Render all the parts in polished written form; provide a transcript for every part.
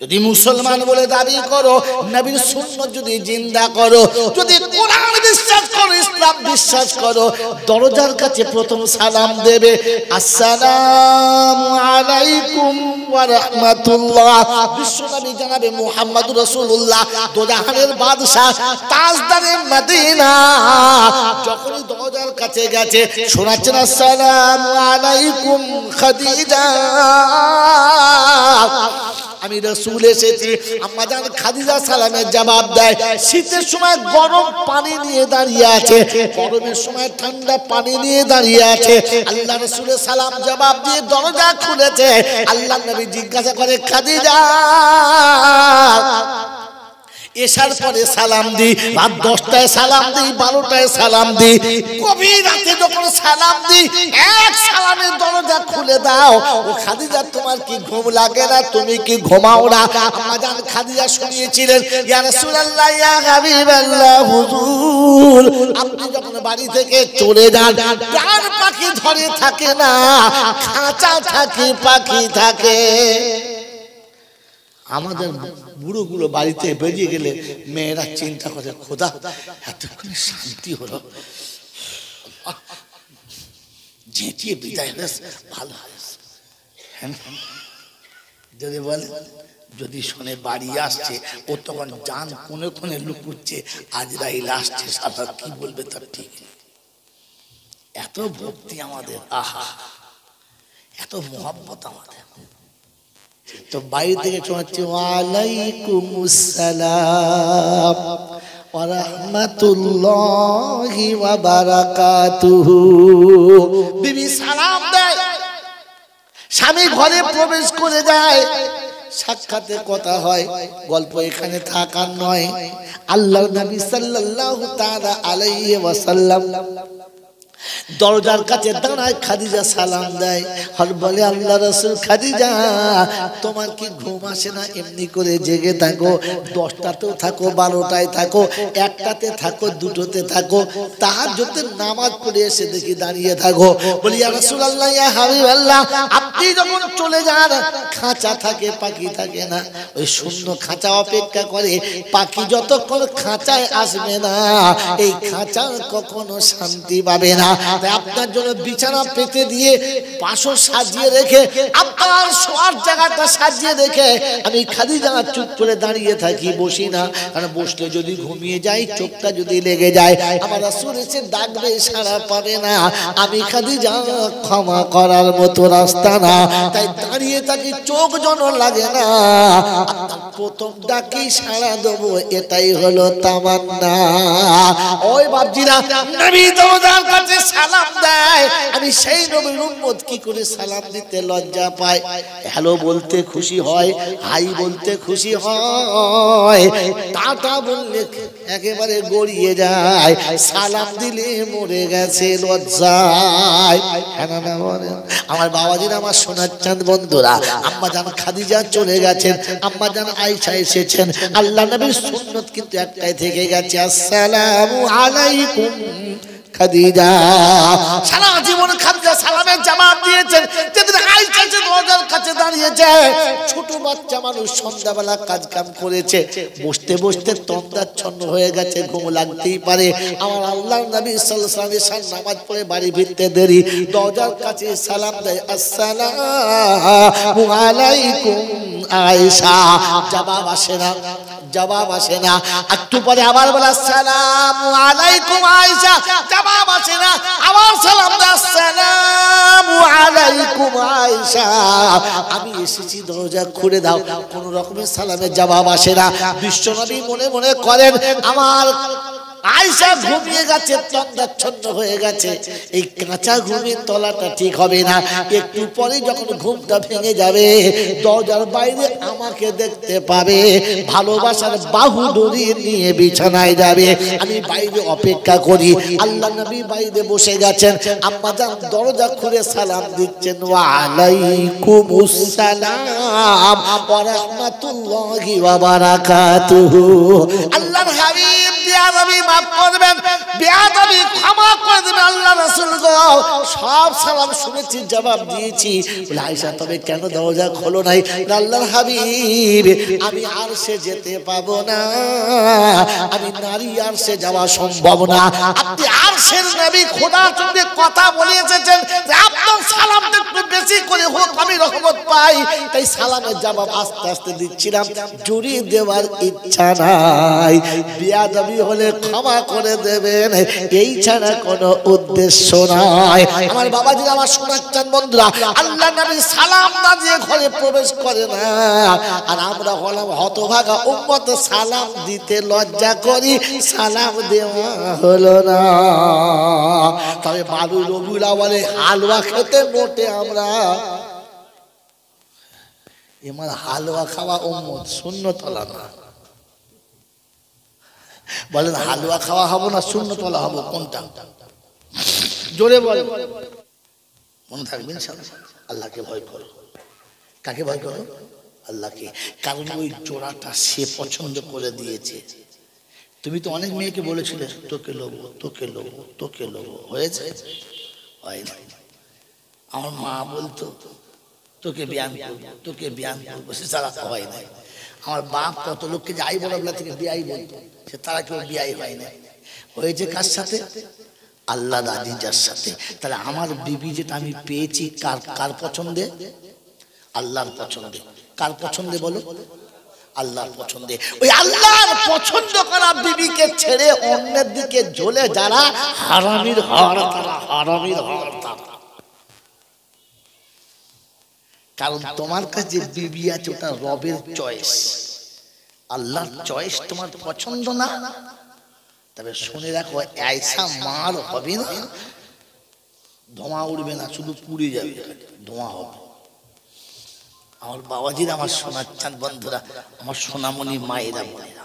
যদি মুসলমান বলে দাবি করো, নবীর সুন্নাত যদি জিন্দা করো, যদি কোরআন বিশ্বাস করো, ইসলাম বিশ্বাস করো, দরজার কাছে প্রথম সালাম দেবে আসসালামু আলাইকুম ওয়া রাহমাতুল্লাহ। বিশ্বনবী জানাবে মুহাম্মদুর রাসূলুল্লাহ দোজাহানের বাদশা তাজদারে মদিনা যখনই দরজার কাছে গেছে শোনাচ্ছেন আসসালামু আলাইকুম খাদিজা, আমি রাসূল এসেছি। আম্মা জান খাদিজা সালামের জবাব দেয়। শীতের সময় গরম পানি নিয়ে দাঁড়িয়ে আছে, গরমের সময় ঠান্ডা পানি নিয়ে দাঁড়িয়ে আছে। আল্লাহ রাসূলের সালাম জবাব দিয়ে দরজা খুলেছে। আল্লাহ নবী জিজ্ঞাসা করে খাদিজা এশার পরে সালাম দিই, রাত 10টায় সালাম দিই, 12টায় সালাম দিই, গভীর রাতে যখন সালাম দিই এক সালামের দরজা খুলে দাও। ও খাদিজা তোমার কি ঘুম লাগে না? তুমি কি ঘুমাও না? আম্মা জান খাদিজা শুনিয়েছিলেন ইয়া রাসূলুল্লাহ ইয়া হাবিবাল্লাহ হুজুর, আপনি যখন বাড়ি থেকে চলে যান প্রাণ পাখি ধরে থাকে না, খাঁচা থাকে পাখি থাকে। আমাদের বুড়োগুলো বাড়িতে বেরিয়ে গেলে মেয়েরা চিন্তা করে খোদা এতক্ষণ শান্তি হলো, যেটিয়ে বিদায় হয়েছে ভালো হয়েছে। যদি বলে যদি শোনে বাড়ি আসছে ও তখন জান কোনে কোনে লুকুচ্ছে, আজরাইল আসছে, সাদা কি বলবে তার ঠিক নেই। এত ভক্তি আমাদের, আহা এত মহব্বত আমাদের। তো বাইরে থেকে শোনাচ্ছে ওয়ালাইকুমুস সালাম ওয়া রাহমাতুল্লাহি ওয়া বারাকাতুহু। বিবি সালাম দেয়, স্বামী ঘরে প্রবেশ করে যায়, সাক্ষাতে কথা হয়, গল্প এখানে থাকার নয়। আল্লাহর নবী সাল্লাল্লাহু তাআলা আলাইহি ওয়াসাল্লাম দরজার কাছে দাঁড়ায়, খাদিজা সালাম দেয় আর বলে আল্লাহ রাসূল খাদিজা তোমার কি ঘুম আসে না? এমনি করে জেগে থাকো, 10টাতেও থাকো, 12টায় থাকো, 1টাতে থাকো, 2টোতে থাকো, তাহাজ্জুদের নামাজ পড়ে এসে দেখি দাঁড়িয়ে থাকো। বলি ইয়া রাসূলুল্লাহ ইয়া হাবিবাল্লাহ আপনি যখন চলে যান খাঁচা থাকে পাখি থাকে না, ওই শূন্য খাঁচা অপেক্ষা করে, পাখি যতক্ষণ খাঁচায় আসবে না এই খাঁচা কখনো শান্তি পাবে না। আপনার জন্য বিছানা পেতে দিয়ে পাশও সাজিয়ে রেখে আপনার শোয়ার জায়গাটা সাজিয়ে রেখে আমি খাদিজা চুপ করে দাঁড়িয়ে থাকি, বসি না, কারণ বসলে যদি ঘুমিয়ে যাই চোখটা যদি লেগে যায় আমার রাসূল এসে ডাকবে সাড়া পাবে না, আমি খাদিজা ক্ষমা করার মতো রাস্তা না, তাই দাঁড়িয়ে থাকি, চোখ যেন লাগে না, আপনার প্রথম ডাকি সাড়া দেবো, এটাই হলো তামান্না। ওই বাপজিরা নবী দরজার কাছে সালাম দেয়, আমি সেই নবীর উম্মত কি করে সালাম দিতে লজ্জা পাই? হ্যালো বলতে খুশি হয়, হাই বলতে খুশি হয়, টাটা বললে একেবারে গড়িয়ে যায়, সালাম দিলে মরে গেছে লজ্জায়। আমার বাবাজিরা, আমার সোনার চাঁদ বন্ধুরা, আম্মা জান খাদিজা চলে গেছেন, আম্মা জান আয়েশা এসেছেন, আল্লাহ নবীর সুন্নাত কিন্তু একটাই থেকে গেছে আসসালামু আলাইকুম খাদিজা। সারা জীবন খাদিজা সালামের জবাব দিয়েছেন। যেদিন আয়েশা দরজার কাছে দাঁড়িয়েছে, ছোট বাচ্চা মানুষ সন্ধ্যাবেলা কাজ কাম করেছে, বসতে বসতে তন্দ্রাচ্ছন্ন হয়ে গেছে, ঘুম লাগতেই পারে। আমার আল্লাহর নবী সাল্লাল্লাহু আলাইহি ওয়াসাল্লাম নামাজ পড়ে বাড়ি ফিরতে দেরি, দরজার কাছে সালাম দেয় আসসালামু আলাইকুম আয়েশা, জবাব আসে না, জবাব আসে না। একটু পরে আবার বলে আসসালামু আলাইকুম আয়েশা, জবাব আসে না, আবার সালাম দাও আসসালামু আলাইকুম আয়েশা, আমি এসেছি দরজা খুলে দাও, কোন রকমের সালামের জবাব আসে না। বিশ্বনবী মনে মনে করেন আমার আয়েশা ঘুমিয়ে গেছে, তন্দ্রাচ্ছন্ন হয়ে গেছে, এই কাঁচা ঘুমের তলাটা ঠিক হবে না, একটু পরে যখন ঘুমটা ভেঙে যাবে দরজার বাইরে আমাকে দেখতে পাবে, ভালোবাসার বাহু ডরিয়ে নিয়ে বিছানায় যাবে, আমি বাইরে অপেক্ষা করি। আল্লাহ নবী বাইরে বসে গেছেন, আম্মা জান দরজা খুলে সালাম দিচ্ছেন ওয়া আলাইকুমুস সালাম ওয়া রাহমাতুল্লাহি ওয়া বারাকাতুহু। আল্লাহর হাবিব বেয়াদবি মাফ করবেন, বেয়াদবি ক্ষমা করে দেবেন আল্লাহ রাসূল গো। সব সালাম শুনেছি, জবাব দিয়েছি। বলে আয়েশা তবে কেন দরজা খোলো নাই? আল্লাহর হাবিব আমি আরশে যেতে পাবো না, আমি নারী আরশে যাওয়া সম্ভব না। আপনি আরশের নবী, খোদার সঙ্গে কথা বলে এসেছেন যে আপনার সালামটা একটু বেশি করে হোক, আমি রহমত পাই। তাই সালামের জবাব আস্তে আস্তে দিচ্ছিলাম, জড়িয়ে দেওয়ার ইচ্ছা নাই। বেয়াদবি হলে ক্ষমা করে দেবেন, এই ছাড়া কোনো উদ্দেশ্য নাই। আমার বাবাজি, আমার শোনাচ্ছেন বন্ধুরা, আল্লাহ নবী সালাম না দিয়ে ঘরে প্রবেশ করে না, আর আমরা হলাম হতভাগা উম্মত, সালাম দিতে লজ্জা করি, সালাম দেওয়া হলো না। তবে বাবু রবিউল বলে হালুয়া খেতে মোটে আমরা এমার হালুয়া খাওয়া উম্মত, সুন্নত ওয়ালা না। বলেন হালুয়া খাওয়া হবো না সুন্নত ওয়ালা হবো, কোনটা? জোরে বলেন। মনে থাকবেন আল্লাহকে ভয় করো। কাকে ভয় করো? আল্লাহকে। কারণ ওই জোড়াটা সে পছন্দ করে দিয়েছে। তুমি তো অনেক মেয়েকে বলেছিলে তোকে লোবো, তোকে লোবো, তোকে লোবো, হয়েছে? হয় না। আমার মা বলতো তোকে বিয়ান করবো, তোকে বিয়ান করবো, সে তারা হয় না। আমার বাপ কত লোককে যাই বলা থেকে বিয়াই বলতো, সে তারা কেউ বিয়াই হয় না। হয়েছে কার সাথে? আল্লাহ রাজি যার সাথে। তাহলে আমার বিবি যেটা আমি পেয়েছি কার কার পছন্দে? আল্লাহর পছন্দে। কার পছন্দে বলো? আল্লাহর পছন্দে। ওই আল্লাহর পছন্দ করা বিবিকে ছেড়ে অন্যের দিকে ঝুলে যারা হারামির হর, তারা হারামির হর তারা। কারণ তোমার কাছে বিবি আছে, ওটা রবের চয়েস, আল্লাহর চয়েস তোমার পছন্দ না। তবে শুনে রাখো, আয়েশা মার হবে না, ধোঁয়া উড়বে না, শুধু পুড়ে যাবে, ধোঁয়া হবে। আমার বাবাজিরা, আমার শোনাচ্ছেন বন্ধুরা, আমার সোনামণি মায়েরা বোনেরা,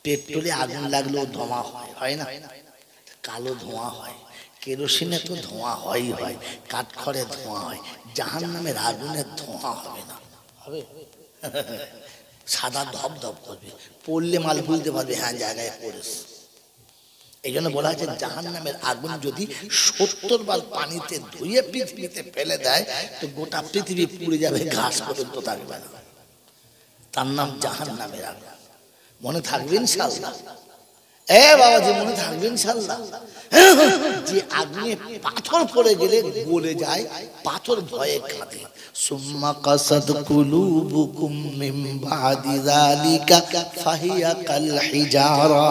পেট্রোলে আগুন লাগলেও ধোঁয়া হয়, হয় না? কালো ধোঁয়া হয়, কেরোসিনে তো ধোঁয়া হয়ই হয়, কাঠখড়ে ধোঁয়া হয়, জাহান্নামের আগুনের ধোঁয়া হবে না। হবে? সাদা ধপ ধপ করবে, পড়লে মাল বুঝতে পারবে হ্যাঁ জায়গায় পড়েছে। এই জন্য বলা হয়েছে জাহান্নামের আগুন যদি 70 বার পানিতে ধুয়ে পৃথিবীতে ফেলে দেয় তো গোটা পৃথিবী পুড়ে যাবে, ঘাস পর্যন্ত থাকবে না। তার নাম জাহান্নামের আগুন। মনে থাকবে ইনশাআল্লাহ? এ বাবাজি, মনে থাকবে ইনশাআল্লাহ? যে আগুনে পাথর পড়ে গেলে গলে যায়, পাথর ভয়ে কাঁদে। সুম্মা কাসাদ কুলুবুকুম মিন বাদি যালিকা ফাহিয়া কাল হিজারা।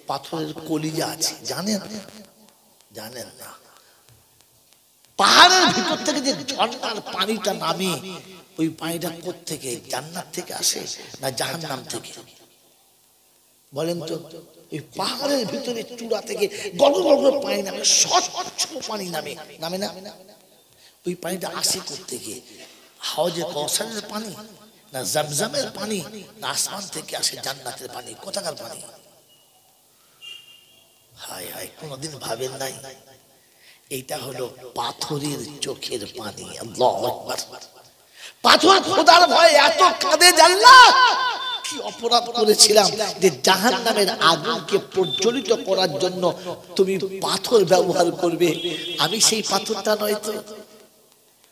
পাথরের কলিজা আছে, জানেন? জানেন না? পাহাড়ের ভিতর থেকে যে ঝর্ণার পানিটা নামে, ওই পানিটা কোথা থেকে? জান্নাত থেকে আসে না জাহান্নাম থেকে? বলেন তো। ওই পাহাড়ের ভিতরে চূড়া থেকে গড় গড় করে পানি নামে, স্বচ্ছ পানি নামে, নামে না? ওই পানিটা আসে কোথা থেকে? হাওজে কাউসারের পানি না জমজমের পানি না আসমান থেকে আসে জান্নাতের পানি? কোথাকার পানি? হায় হায়, কোনদিন ভাবেন নাই? এইটা হলো পাথরের চোখের পানি। আল্লাহু আকবার। পাথর খোদার ভয়ে এত কাঁদে, আল্লাহ কি অপরাধ করেছিলাম যে জাহান্নামের আগুনকে প্রজ্বলিত করার জন্য তুমি পাথর ব্যবহার করবে? আমি সেই পাথরটা নয় তো।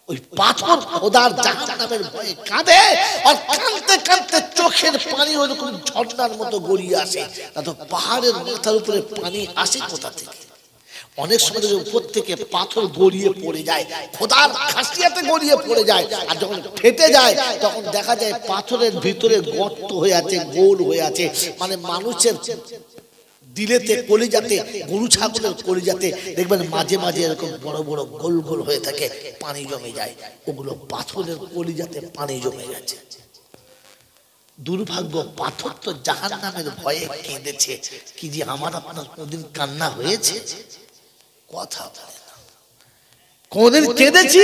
ওই পাথর খোদার জাহান্নামের ভয়ে কাঁদে, আর কাঁদতে কাঁদতে চোখের পানি ওরকম ঝর্ণার মতো গড়িয়ে আসে। না তো পাহাড়ের মাথার উপরে পানি আসে কোথা থেকে? অনেক সময় উপর থেকে পাথর গড়িয়ে পড়ে যায়, খোদার খাসিয়াতে গড়িয়ে পড়ে যায়, আর যখন ফেটে যায় তখন দেখা যায় পাথরের ভিতরে গর্ত হয়ে আছে, গোল হয়ে আছে। মানে মানুষের দিলেতে, কলিজাতে, গরু ছাগলের কলিজাতে দেখবেন মাঝে মাঝে এরকম বড় বড় গোল গোল হয়ে থাকে, পানি জমে যায়। ওগুলো পাথরের কলিজাতে পানি জমে গেছে। দুর্ভাগ্য, পাথর তো জাহান্নামের ভয়ে কেঁদেছে। কি যে আমার আপনার কোনদিন কান্না হয়েছে? কথা বলে না। কোনদিন কেঁদেছি?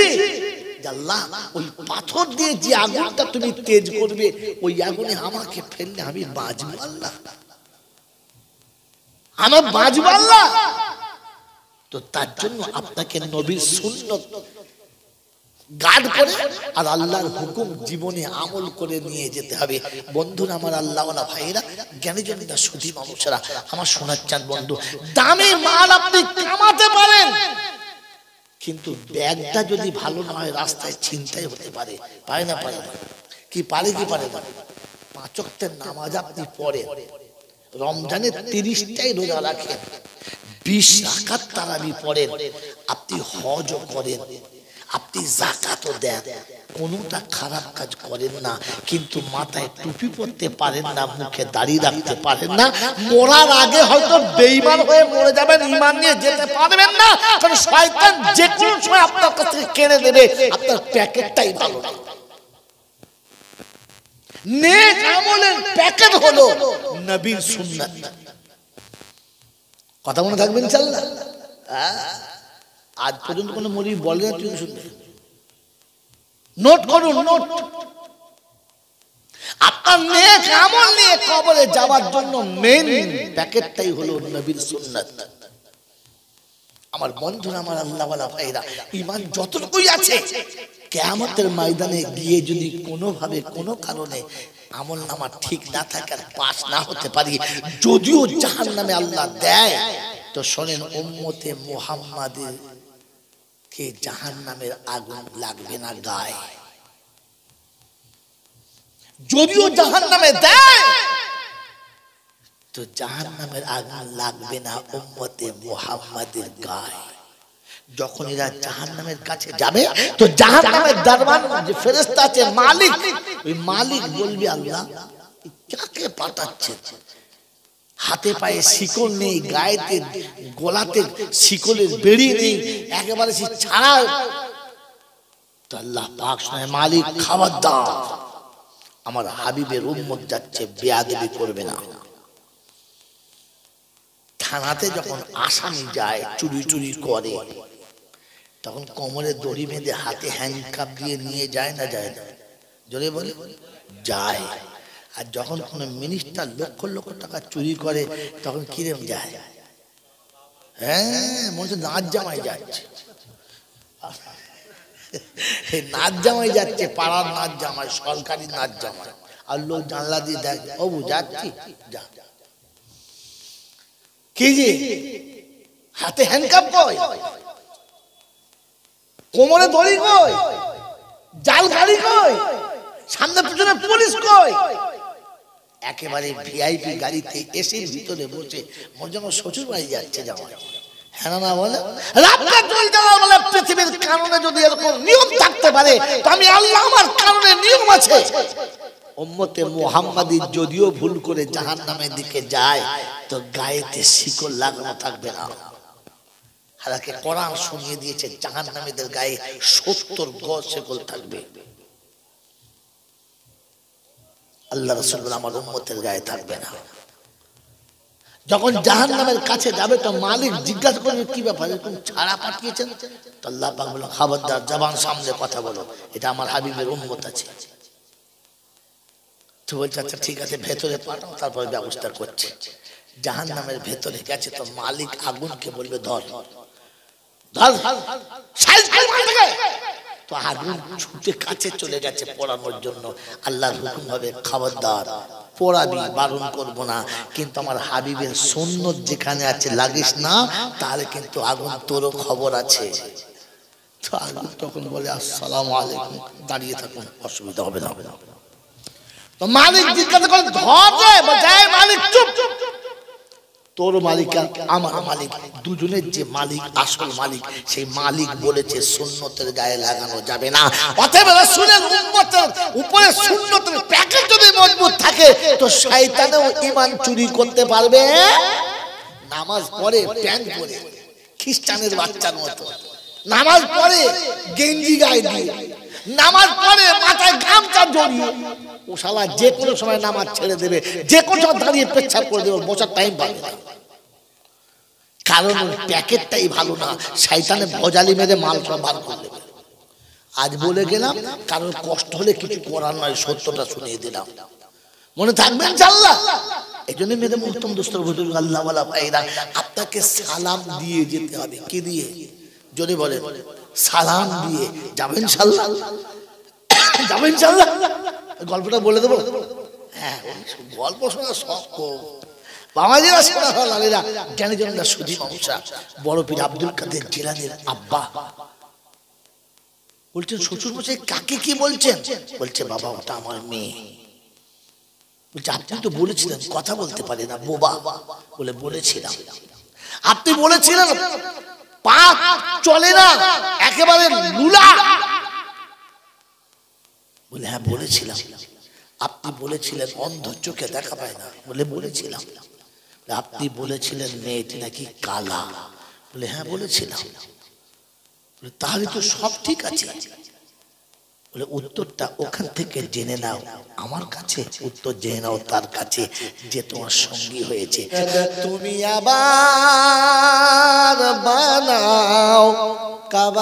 আল্লাহ, ওই পাথর দিয়ে যে আগুনটা তুমি তেজ করবে, ওই আগুনে আমাকে ফেললে আমি বাঁচবো আল্লাহ? আমার বাঁচবো আল্লাহ? তো তার জন্য আপনাকে নবীর সুন্নত গার্ড করে আর আল্লাহর হুকুম জীবনে আমল করে নিয়ে যেতে হবে। বন্ধুরা আমার, আল্লাহওয়ালা ভাইরা, জ্ঞানী জনিতা সুধী মানুষেরা, আমার শোনার চান বন্ধু, দামি মাল আপনি কামাতে পারেন, কিন্তু ব্যাগটা যদি ভালো না হয় রাস্তায় ছিনতাই হতে পারে। পারে না? পারে না? কি পারে কি পারে না? 5 ওয়াক্তের নামাজ আপনি পড়েন, রমজানে 30টাই রোজা রাখেন, 20 রাকাত তারাবি পড়েন, আপনি হজও করেন, আপনি যাকাতও দেন, কোনটা খারাপ কাজ করেন না, কিন্তু মাথায় টুপি পরতে পারেন না, মুখে দাড়ি রাখতে পারেন না, মরার আগে হয়তো বেঈমান হয়ে মরে যাবেন, ঈমান নিয়ে যেতে পারবেন না, কারণ শয়তান যে কোনো সময় আপনার কাছ থেকে কেড়ে নেবে। আপনার প্যাকেটটাই ভালো না। নেক আমলের প্যাকেট হলো নবীর সুন্নাত। কথা মনে থাকবে ইনশাআল্লাহ। আজ পর্যন্ত কোন মৌলবি বলে না, তুমি শুনবে, নোট করুন, নোট। আপনার নেক আমল নিয়ে কবরে যাওয়ার জন্য মেন প্যাকেটটাই হলো নবীর সুন্নাত। আমার বন্ধুরা, আমার আল্লাহওয়ালা ভাইরা, ঈমান যতটুকুই আছে, কিয়ামতের ময়দানে গিয়ে যদি কোনোভাবে কোনো কারণে আমল নামা ঠিক না থাকে আর পাস না হতে পারি, যদিও জাহান্নামে আল্লাহ দেয়, তো শোনেন, উম্মতে মুহাম্মাদের কে জাহান্নামের আগুন লাগবে না গায়ে। যদিও জাহান্নামে দেয়, তো জাহান্নামের আগুন লাগবে না উম্মতে মুহাম্মাদের গায়ে। যখন এরা জাহান্নামের কাছে যাবে, তো জাহান্নামের দরবার যে ফেরেশতা আছে, মালিক, ওই মালিক বলবে, আল্লাহ কাকে পাঠাচ্ছেন? হাতে পায়ে শিকল নেই, গায়েতে গলাতে শিকলের বেড়ি নেই, একেবারে সে ছাড়া। তো আল্লাহ পাক শোনায়, মালিক খবরদার, আমার হাবিবের উম্মত যাচ্ছে, বেয়াদবি করবে না। থানাতে যখন আসামি যায়, চুরি টুরি করে, তখন কোমরে দড়ি বেঁধে হাতে হ্যান্ডকাপ দিয়ে নিয়ে যায় না যায় না? জোরে বলে যায়। আর যখন কোনো মিনিস্টার লক্ষ লক্ষ টাকা চুরি করে, তখন কিরম যায়? হ্যাঁ, মনে হচ্ছে নাচ জামাই যাচ্ছে, নাচ জামাই যাচ্ছে, পাড়ার নাচ জামাই, সরকারি নাচ জামাই। আর লোক জানলা দিয়ে দেখে, ও যাচ্ছি, যা। কি যে হাতে হ্যান্ডকাপ কই, কোমরে দড়ি কই, জাল গাড়ি কই, সামনে পিছনে পুলিশ কই? একেবারে ভিআইপি গাড়িতে এসির ভিতরে বসে মনে যেন শ্বশুর বাড়ি যাচ্ছে জামাই। হ্যাঁ না বলে? পৃথিবীর কারণে যদি এরকম নিয়ম থাকতে পারে, তো আমি আল্লাহ, আমার কারণে নিয়ম আছে। উম্মতে মুহাম্মাদি যদিও ভুল করে জাহান্নামের দিকে যায়, তো গায়েতে শিকল লাগানো থাকবে না। হালাকে কোরআন শুনিয়ে দিয়েছে, জাহান্নামীদের গায়ে 70 গজ শিকল থাকবে। আল্লাহ রাসূল বলেন, আমার উম্মতের গায়ে থাকবে না। যখন জাহান্নামের কাছে যাবে, তো মালিক জিজ্ঞাসা করবে, কি ব্যাপার, এরকম ছাড়া পাঠিয়েছেন? তো আল্লাহ পাক বলেন, খবরদার, জবান সামনে কথা বলো, এটা আমার হাবিবের উম্মত আছে। তো বলছে, আচ্ছা ঠিক আছে, ভেতরে পাঠাও, তারপরে ব্যবস্থা করছে। জাহান্নামের ভেতরে গেছে, তো মালিক আগুনকে বলবে, ধর ধর, তো আগুন ছুটে কাছে চলে গেছে পোড়ানোর জন্য। আল্লাহর হুকুম হবে, খবরদার, পোড়াবি, বারণ করবো না, কিন্তু আমার হাবিবের সুন্নত যেখানে আছে লাগিস না, তাহলে কিন্তু আগুন তোরও খবর আছে। তো আগুন তখন বলে, আসসালামু আলাইকুম, দাঁড়িয়ে থাকুন, অসুবিধা হবে না। তো মালিক জিজ্ঞাসা করে, ধরে বোঝায়, মালিক চুপ। তোর মালিক আর আমার মালিক, দুজনের যে মালিক, আসল মালিক, সেই মালিক বলেছে সুন্নতের গায়ে লাগানো যাবে না। অতএব রাসূলের উম্মতের উপরে সুন্নতের প্যাকেট যদি মজবুত থাকে, তো শয়তানও ঈমান চুরি করতে পারবে। নামাজ পড়ে প্যান্ট পরে, খ্রিস্টানের বাচ্চার মতো নামাজ পড়ে, গেঞ্জি গায়ে দিয়ে নামাজ পড়ে, মাথায় গামছা জড়িয়ে, ও শালা যে কোনো সময় নামাজ ছেড়ে দেবে, যে কোনো সময় দাঁড়িয়ে পেচ্ছাপ করে দেবে, বসার টাইম পাবে না। কারণ প্যাকেটটাই ভালো না, শয়তানে ভজালি মেরে মাল সব বার করে দেবে। আজ বলে গেলাম, কারণ কষ্ট হলে কিছু করার নয়, সত্যটা শুনিয়ে দিলাম, মনে থাকবেন ইনশাআল্লাহ। এই জন্য মেরে মুহতম দোস্তর বুজুর্গ আল্লাহওয়ালা ভাইরা, আপনাকে সালাম দিয়ে যেতে হবে। কি দিয়ে? যদি বলেন সালাম দিয়ে যাবেন ইনশাআল্লাহ, যাবেন ইনশাআল্লাহ। গল্পটা বলে দেবো। হ্যাঁ, গল্প শোনা শখ বাবাজিরা, শোনা লালীরা, জ্ঞানী জনেরা, সুধী মানুষরা। বড় পীর আব্দুল কাদের জিলানীর আব্বা বলছেন, শ্বশুর মশাই কাকে কি বলছেন? বলছে, বাবা ওটা আমার মেয়ে। বলছে, আপনি তো বলেছিলেন কথা বলতে পারে না বোবা। বলে, বলেছিলাম। আপনি বলেছিলেন পা চলে না, একেবারে লুলা। বলে, হ্যাঁ বলেছিলাম। আপনি বলেছিলেন অন্ধ, চোখে দেখা পায় না। বলে, বলেছিলাম। আপনি বলেছিলেন মেয়েটি নাকি কালা। বলে, হ্যাঁ বলেছিলাম। তাহলে তো সব ঠিক আছে। বলে, উত্তরটা ওখান থেকে জেনে নাও, আমার কাছে উত্তর জেনে নাও তার কাছে যে তোমার সঙ্গী হয়েছে। তুমি আবার বানাও কাবার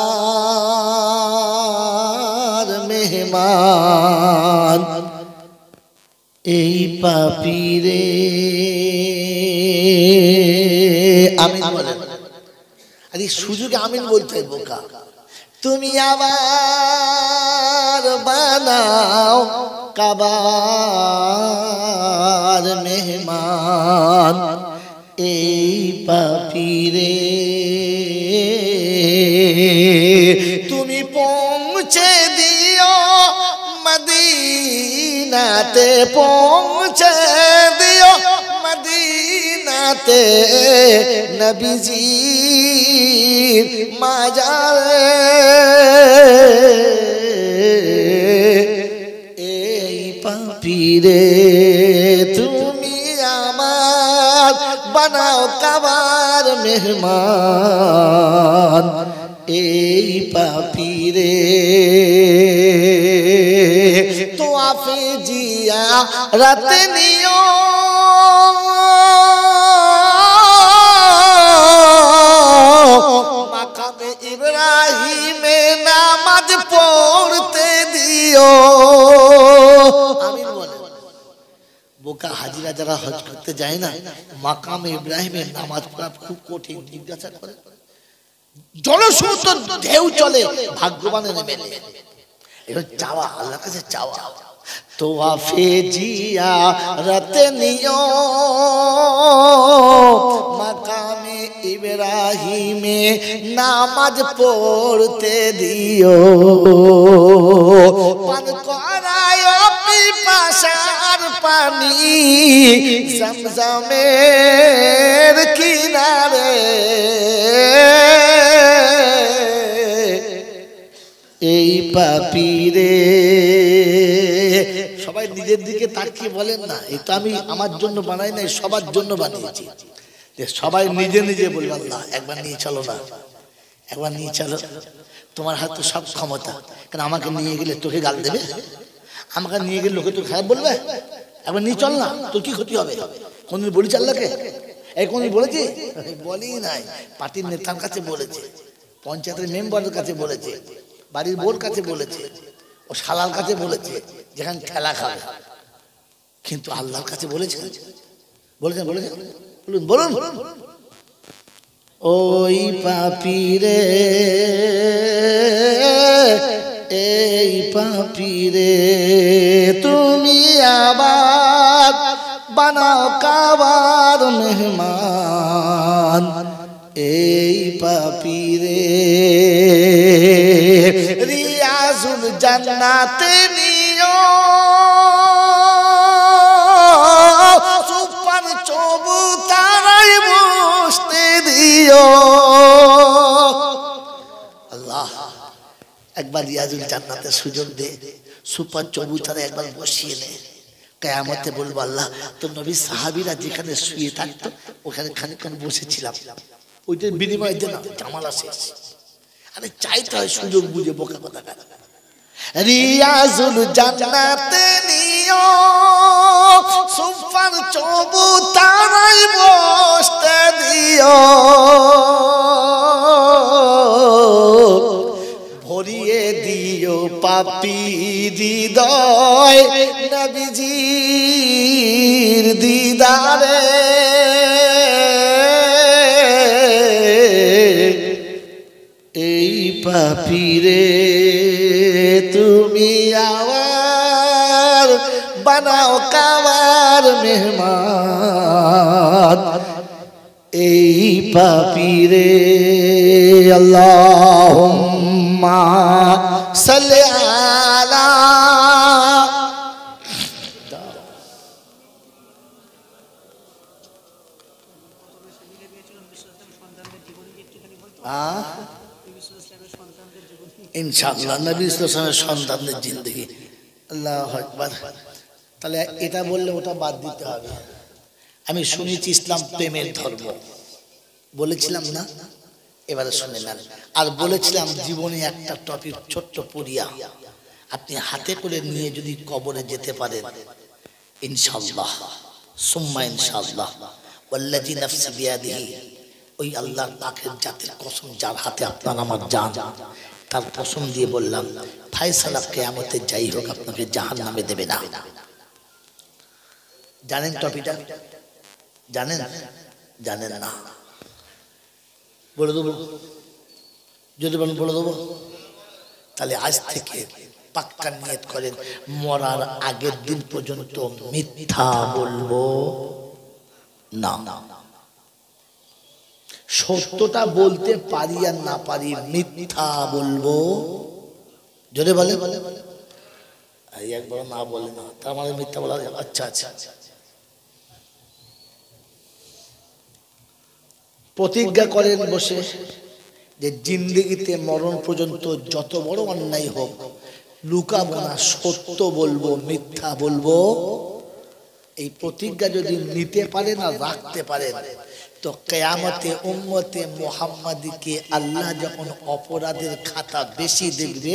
মেহমান এই পাপীরে। আমিন বলেন। আরে সুযোগে আমিন বলতে হয় বোকা। তুমি আবার বানাও কাবার মেহমান এই পাপীরে। তুমি পৌঁছে দিও মদিনাতে, পৌঁছে দিও মদিনাতে নবীজির মাজারে। এই পাপীরে তুমি আমার বানাও কাবার মেহমান এই পাপীরে। তো আফে জিয়া রাতে নিও মাকামে ইব্রাহিমে নামাজ পড়তে দিও। আমিন বলে। বোকা হাজিরা যারা হজ করতে যায় না, মাকামে ইব্রাহিমের নামাজ পড়া খুব কঠিন। জিজ্ঞাসা করে, জনসমুদ্র ঢেউ চলে, ভাগ্যবানের মেলে। এটা চাওয়া, আল্লাহর কাছে চাওয়া। তো আফে জিয়া রাতে নিও মাকামে ইব্রাহিমে নামাজ পড়তে দিও। পান করায় পিপাসার পানি জমজমের কিনারে। এই পাপীরে সবাই নিজের দিকে তাকিয়ে বলেন না, এই তো আমি আমার জন্য বানাই নাই, সবার জন্য বানিয়েছি। সবাই নিজে নিজে বলবে, আল্লাহ একবার নিয়ে চলো না, একবার নিয়ে চলো। তোমার হাতে সব ক্ষমতা, কারণ আমাকে নিয়ে গেলে তোকে গাল দেবে, আমাকে নিয়ে গেলে লোকে তো খারাপ বলবে। একবার নিয়ে চল না, তোর কি ক্ষতি হবে? কোনদিন বলি আল্লাহকে? এই কোনদিন বলেছি? বলি নাই। পার্টির নেতার কাছে বলেছে, পঞ্চায়েতের মেম্বারের কাছে বলেছে, বাড়ির বোর কাছে বলেছে, ও শালার কাছে বলেছে, যেখানে খেলা খাবে। কিন্তু আল্লাহর কাছে বলেছেন, বলেছেন, বলেছেন, বলুন বলুন। ওই পাপীরে, এই পাপীরে তুমি আবার বানাও কাবার মেহমান এই পাপীরে। রিয়াজুল জান্নাতে নিও সুপার চবুতারায় বসতে দিও। আল্লাহ একবার রিয়াজুল জান্নাতের সুযোগ দে, সুপার চবুতারা একবার বসিয়ে নে। কিয়ামতে বলবো, আল্লাহ তোর নবী সাহাবীরা যেখানে শুয়ে থাকতো ওখানে খানিকক্ষণ বসেছিলাম, ওইটার বিনিময়ে দেন জামালা শেষ। আরে চাইতে হয় সুযোগ বুঝে, বোকা কথা। রিয়াজুল জান্নাতে নিও সুপার চবুতারায় বসতে দিও। ভরিয়ে দিও পাপী হৃদয় নবীজির দিদারে। এই পাপী তুমি আমার বানাও কাবার মেহমান এই পাপীরে আল্লাহুম্মা সাল্লি আলা ইনশাআল্লাহ নবী সাল্লাল্লাহু আলাইহি ওয়াসাল্লামের সন্তানদের জিন্দেগি আল্লাহু আকবার। তাহলে এটা বললে ওটা বাদ দিতে হবে। আমি শুনেছি ইসলাম প্রেমের ধর্ম, বলেছিলাম না? এবারে শুনে নেন। আর বলেছিলাম জীবনে একটা টপিক ছোট্ট পড়িয়া আপনি হাতে করে নিয়ে যদি কবরে যেতে পারেন ইনশাআল্লাহ সুম্মা ইনশাআল্লাহ ওয়াল্লাযী নাফসি বিয়াদিহি, ওই আল্লাহর পাকের জাতের কসম যার হাতে আপনার আমার জান, তার কসম দিয়ে বললাম ফায়সালা কিয়ামতে যাই হোক আপনাকে জাহান্নামে দেবে না। জানেন টপিকটা? জানেন? জানেন না? বলে দেবো? যদি বলেন বলে দেবো। তাহলে আজ থেকে পাক্কা নিয়ত করেন মরার আগের দিন পর্যন্ত মিথ্যা বলবো না। সত্যটা বলতে পারি আর না পারি মিথ্যা বলবো। যদি বলে একবার না বলে না তার মানে মিথ্যা বলা। আচ্ছা আচ্ছা, প্রতিজ্ঞা করেন বসে যে জিন্দেগিতে মরণ পর্যন্ত যত বড় অন্যায় হোক লুকাবো না, সত্য বলবো, মিথ্যা বলবো। এই প্রতিজ্ঞা যদি নিতে পারেন আর রাখতে পারেন তো কিয়ামতে উম্মতে মুহাম্মাদীকে আল্লাহ যখন অপরাধের খাতা বেশি দেখবে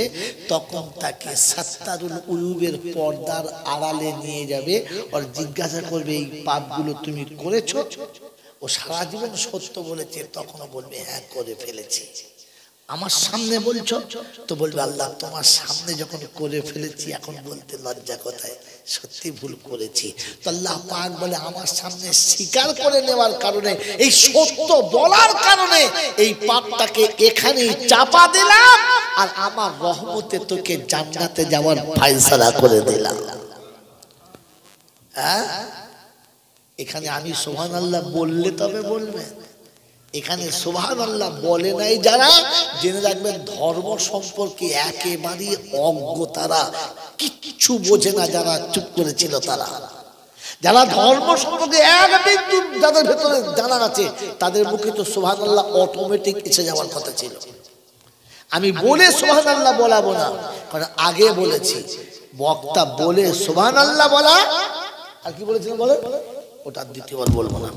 তখন তাকে সাত্তারুল উয়ুবের পর্দার আড়ালে নিয়ে যাবে আর জিজ্ঞাসা করবে এই পাপগুলো তুমি করেছো? ও সারা জীবন সত্য বলেছে, তখনও বলবে হ্যাঁ করে ফেলেছি। আমার সামনে বলছো তো বলবে আল্লাহ তোমার সামনে যখন করে ফেলেছি এখন বলতে লজ্জা কোথায়, সত্যি ভুল করেছি। তো আল্লাহ পাক বলে আমার সামনে স্বীকার করে নেওয়ার কারণে, এই সত্য বলার কারণে এই পাপটাকে এখানেই চাপা দিলাম আর আমার রহমতে তোকে জান্নাতে যাওয়ার ফায়সালা করে দিলাম। হ্যাঁ, এখানে আমি সুবহানাল্লাহ বললে তবে বলবেন। এখানে সুবহানাল্লাহ বলে নাই যারা, জেনে রাখবেন ধর্ম সম্পর্কে একেবারে অজ্ঞ, তারা কিচ্ছু বোঝে না, যারা চুপ করেছিল তারা। যারা ধর্ম সম্পর্কে এক বিন্দু যাদের ভেতরে জানা আছে তাদের মুখে তো সুবহানাল্লাহ অটোমেটিক এসে যাওয়ার কথা ছিল। আমি বলে সুবহানাল্লাহ বলাবো না, কারণ আগে বলেছি বক্তা বলে সুবহানাল্লাহ বলা আর কি বলেছিলেন বলে ওটা দ্বিতীয়বার বলবো না।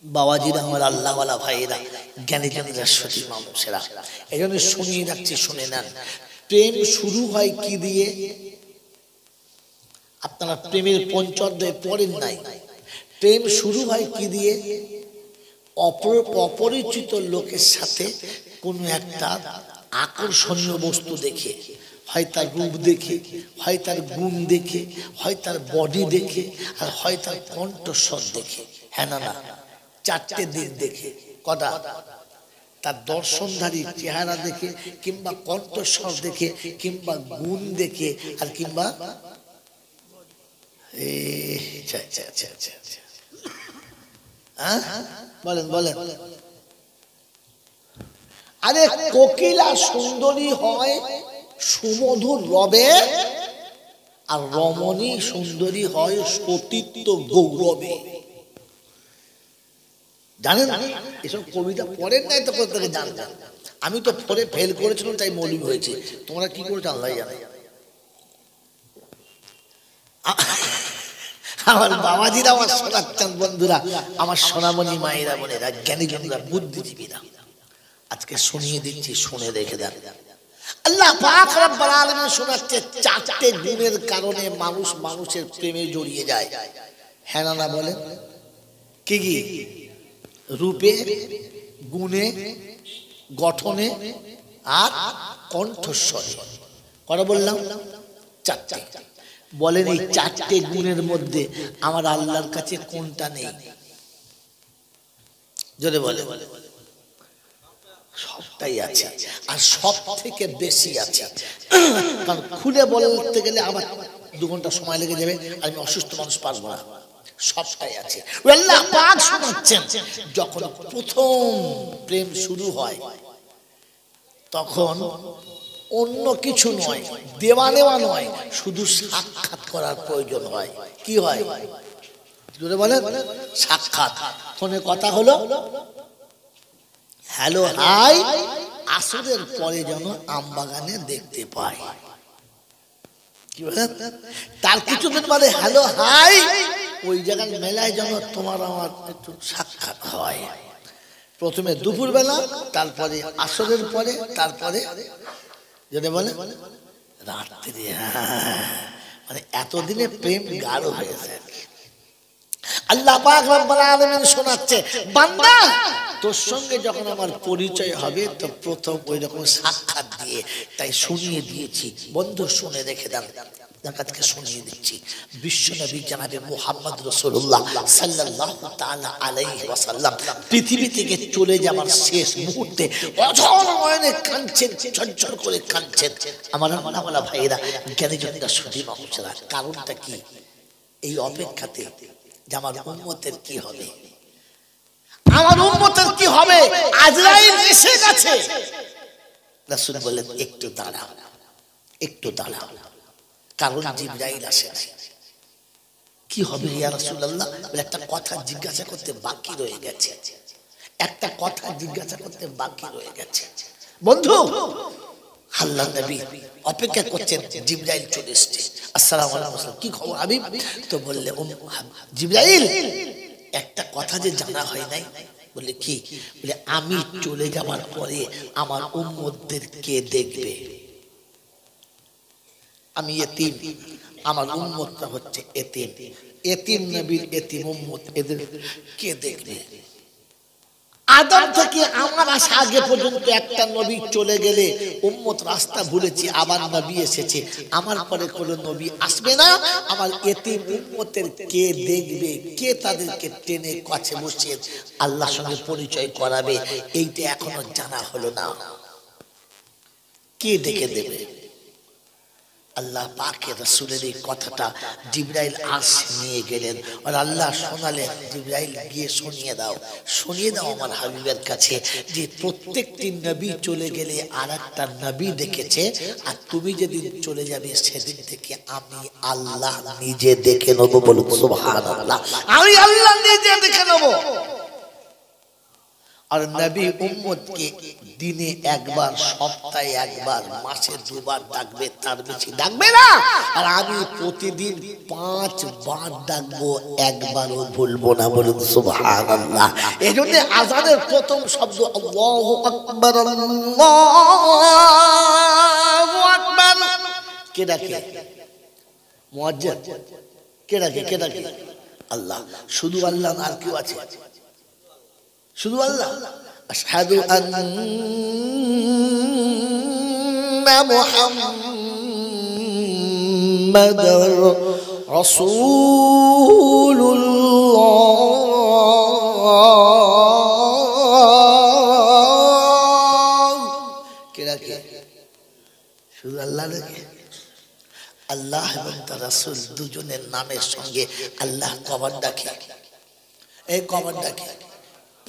বাবাজিরা আমার আল্লাহওয়ালা ভাইয়েরা, জ্ঞানী জ্ঞানীরা, সতী মানুষেরা, এই জন্য শুনিয়ে রাখছি, শুনে নেন। প্রেম শুরু হয় কি দিয়ে? আপনারা প্রেমের পঞ্চঅধ্যায় পড়েন নাই? প্রেম শুরু হয় কি দিয়ে? অপরিচিত লোকের সাথে কোনো একটা আকর্ষণীয় বস্তু দেখে, হয় তার রূপ দেখে, হয় তার গুণ দেখে, হয় তার বডি দেখে, আর হয় তার কণ্ঠস্বর দেখে। হ্যাঁ না না, চারটে দিক দেখে। কটা? তার দর্শনধারী চেহারা দেখে, কিংবা কণ্ঠস্বর দেখে, কিংবা গুণ দেখে, আর কিংবা বলেন বলেন। আরে কোকিলা সুন্দরী হয় সুমধুর রবে, আর রমণী সুন্দরী হয় সতীত্ব গৌরবে। জানেন এসব কবিতা পড়েন নাই তো কোথা জানতেন? আমি তো পড়ে ফেল করেছিলাম, তাই মৌলবি হয়েছে। তোমরা কি করেছো আল্লাহ জানে। আমার বাবাজিরা, আমার শোনাচ্ছেন বন্ধুরা, আমার সোনামণি মায়েরা, বোনেরা, জ্ঞানী জনেরা, বুদ্ধিজীবীরা, আজকে শুনিয়ে দিচ্ছি, শুনে রেখে দেন। আল্লাহ পাক রব্বুল আলামিন শোনাচ্ছে চারটে গুণের কারণে মানুষ মানুষের প্রেমে জড়িয়ে যায়। হ্যাঁ না বলেন? কি কি? রূপে, গুণে, গঠনে আর কণ্ঠস্বরে। কটা বললাম? চারটে। বলেন এই চারটে গুণের মধ্যে আমার আল্লাহর কাছে কোনটা নেই? জোরে বলে। সবটাই আছে, আর সব থেকে বেশি আছে। কারণ খুলে বলতে গেলে আমার 2 ঘন্টা সময় লেগে যাবে, আর আমি অসুস্থ মানুষ পারবো না। সবটাই আছে। আল্লাহ পাক শোনাচ্ছেন, যখন প্রথম প্রেম শুরু হয় তখন অন্য কিছু নয়, দেওয়া নেওয়া নয়, শুধু সাক্ষাৎ করার প্রয়োজন হয়। কি হয় জোরে বলেন? সাক্ষাৎ। ফোনে কথা হলো, হ্যালো হাই, আসরের পরে যেন আমবাগানে দেখতে পাই। কি বলেন? তার কিছুদিন বাদে হ্যালো হাই, ওই জায়গার মেলায় যেন তোমার আমার একটু সাক্ষাৎ হয়। প্রথমে দুপুর বেলা, তারপরে আসরের পরে, তারপরে যদি বলে রাত্রি। মানে এতদিনে প্রেম গাঢ় হয়েছে। আল্লাহ পাক রব্বুল আলামিন শোনাচ্ছে, বান্দা তোর সঙ্গে যখন আমার পরিচয় হবে তো প্রথম ওই রকম সাক্ষাৎ দিয়ে তাই শুনিয়ে দিয়েছি। বন্ধু শুনে রেখে দেন, জাকাতকে শুনিয়ে দিচ্ছি। বিশ্বনবী জনাবে মুহাম্মদ রাসূলুল্লাহ সাল্লাল্লাহু তাআলা আলাইহি ওয়াসাল্লাম পৃথিবী থেকে চলে যাওয়ার শেষ মুহূর্তে অঝর নয়নে কাঁদছেন, ঝরঝর করে কাঁদছেন। আমার আল্লাহওয়ালা ভাইয়েরা, জ্ঞানীজনরা, সুধী মানুষেরা, কারণটা কি? এই অপেক্ষাতে যে আমার উম্মতের কি হবে, আমার উম্মতের কি হবে। আজরাইল এসে গেছে, রাসূল বললেন একটু দাঁড়াও, একটু দাঁড়াও, কারণ জিবরাইল আসে নাই। কি হবে ইয়া রাসূলুল্লাহ? একটা কথা জিজ্ঞাসা করতে বাকি রয়ে গেছে, একটা কথা জিজ্ঞাসা করতে বাকি রয়ে গেছে। বন্ধু, আল্লাহর নবী অপেক্ষা করছেন, জিবরাইল চলে এসেছে। আসসালামু আলাইকুম, কি খবর হাবিব? তো বললে জিবরাইল, একটা কথা যে জানা হয় নাই। বলে কি? বলে আমি চলে যাওয়ার পরে আমার উম্মতদের কে দেখবে? আমি এতিম, আমার উম্মতটা হচ্ছে এতিম, এতিম নবীর এতিম উম্মত, এদের কে দেখবে? আদম থেকে আমার আসা আগে পর্যন্ত একটা নবী চলে গেলে উম্মত রাস্তা ভুলেছি, আবার নবী এসেছে, আমার পরে কোনো নবী আসবে না। আমার এতিম উম্মতের কে দেখবে? কে তাদেরকে টেনে কাছে বসিয়ে আল্লাহর সঙ্গে পরিচয় করাবে? এইটা এখনো জানা হলো না। কে দেখে দেবে? আল্লাহ পাকের রাসূলের এই কথাটা জিবরাইল আরশে নিয়ে গেলেন, আর আল্লাহ শোনালেন, জিবরাইল গিয়ে শুনিয়ে দাও, শুনিয়ে দাও আমার হাবিবের কাছে যে প্রত্যেকটি নবী চলে গেলে আর একটা নবী দেখেছে, আর তুমি যেদিন চলে যাবে সেদিন থেকে আমি আল্লাহ নিজে দেখে নেবো। বলুন সুবহানাল্লাহ, আমি আল্লাহ নিজে দেখে নেবো। আর নবী উম্মতকে দিনে একবার, সপ্তাহে একবার, মাসে 2 বার ডাকবে, তার বেশি ডাকবে না। আর আমি প্রতিদিন 5 বার ডাকবো, একবারও ভুলবো না। বলুন সুবহানাল্লাহ। এজন্য আযানের প্রথম শব্দ আল্লাহু আকবার, আল্লাহু আকবার। কে ডাকে? মুয়াজ্জিন। কে ডাকে? কে ডাকে? আল্লাহ। শুধু আল্লাহ, আর কেউ আছে? শুধু আল্লাহ। আশহাদু আন্না মুহাম্মাদার রাসূলুল্লাহ। কে ডাকে? শুধু আল্লাহ ডাকে। আল্লাহ এবং তার রাসূল দুজনের নামের সঙ্গে আল্লাহ কবার ডাকে? এই কবার ডাকে?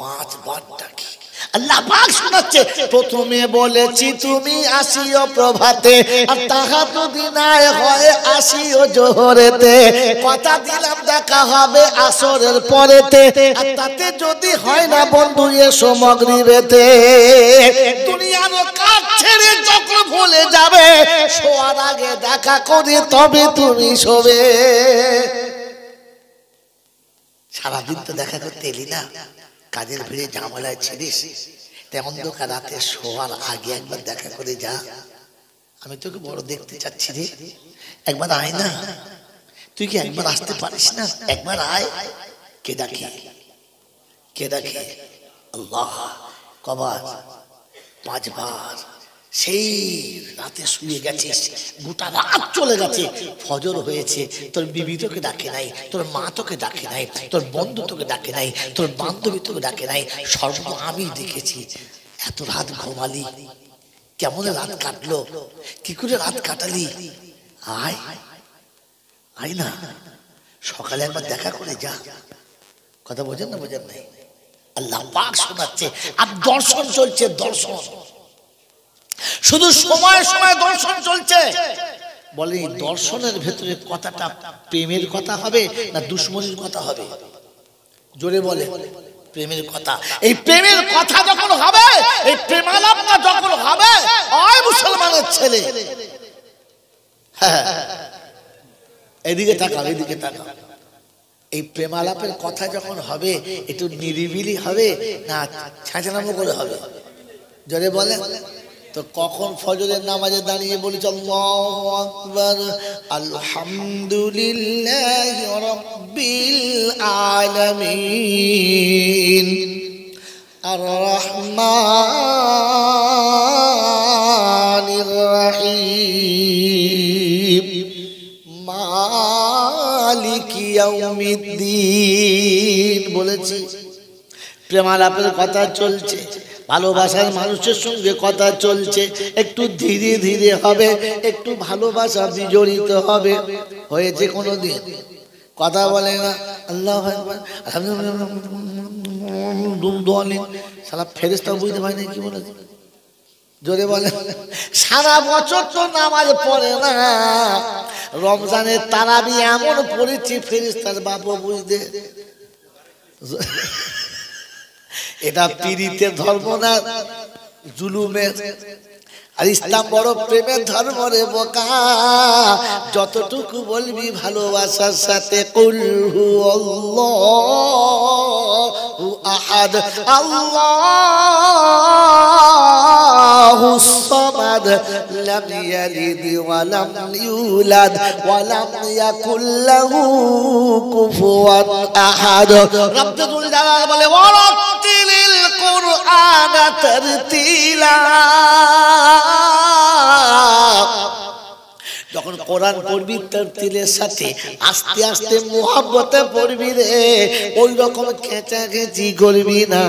5 বার ডাকে। আল্লাহ পাক শোনাচ্ছে, প্রথমে বলেছি তুমি আসিও প্রভাতে, আর তাহাজ্জুদিনায় হয় আসিও জোহরেতে। কথা দিলাম দেখা হবে আসরের পরেতে, আর তাতে যদি হয় না বন্ধু এসো মাগরিবেতে। দুনিয়ার কাজ ছেড়ে যখন ভুলে যাবে, শোয়ার আগে দেখা করে তবে তুমি শোবে। সারাদিন তো দেখা করতে এলি না, কাজের ভিড়ে ঝামেলায় ছিলিস, তাই অন্ধকার রাতে শোয়ার আগে একবার দেখা করে যা। আমি তোকে বড় দেখতে চাচ্ছি রে, একবার আয় না। তুই কি একবার আসতে পারিস না? একবার আয়। কে ডাকে? কে ডাকে? আল্লাহ। কবার? 5 বার। সেই রাতে শুয়ে গেছিস, গোটা রাত চলে গেছে, ফজর হয়েছে, তোর বিবি তোকে ডাকে নাই, তোর মা তোকে ডাকে নাই, তোর বন্ধু তোকে ডাকে নাই, তোর বান্ধবী তোকে ডাকে নাই, সর্ব আমি দেখেছি। এত রাত ঘুমালি, কেমন রাত কাটলো, কি করে রাত কাটালি, আয় আয় না, সকালে একবার দেখা করে যা। কথা বোঝেন না, বোঝেন নাই? আল্লাহ পাক শোনাচ্ছে, আর দর্শন চলছে, দর্শন শুধু সময় সময় দর্শন চলছে। বলে দর্শনের ভেতরে কথাটা প্রেমের কথা হবে না দুশ্মনীর কথা হবে? জোরে বলে। প্রেমের কথা। এই প্রেমের কথা যখন হবে, এই প্রেমালাপটা যখন হবে, ওই মুসলমানের ছেলে, হ্যাঁ এদিকে তাকাও, এদিকে তাকাও, এই প্রেমালাপের কথা যখন হবে একটু নিরিবিলি হবে না ছাঁচানামো করে হবে? জোরে বলে। তো কখন ফজরের নামাজে দাঁড়িয়ে বলেছে আল্লাহু আকবার, আলহামদুলিল্লাহি রাব্বিল আলামিন, আর রহমানির রহিম, মালিকি ইয়াউমিদ্দিন বলেছি। প্রেমালাপের কথা চলছে, ভালোবাসার মানুষের সঙ্গে কথা চলছে, একটু ধীরে ধীরে হবে, একটু ভালোবাসা বিজড়িত হবে। হয়েছে কোনোদিন? কথা বলে না, আল্লাহ সারা ফেরেশতা বুঝতে পারে না কি বলেছে? জোরে বলে। সারা বছর তো নামাজ পড়ে না, রমজানের তারাবি এমন পড়েছি ফেরেশতার বাপও বুঝতে। এটা পীড়িতের ধর্ম না জুলুমের? আর ইসলাম বড় প্রেমের ধর্ম রে বোকা। যতটুকু বলবি ভালোবাসার সাথে, কুল হু আল্লাহু আহাদ, আল্লাহুস সামাদ, লাম ইয়ালিদ ওয়া লাম ইউলাদ ওয়া লাম ইয়াকুল লাহু কুফুয়ান আহাদ। রব্বুল জালাল বলে ওয়ারাতিলিল কুরআন তারতিলা। যখন কোরআন পড়বি তারতিলের সাথে আস্তে আস্তে মুহাব্বতে পড়বি রে, ওই রকম খেঁচাখেঁচি করবি না।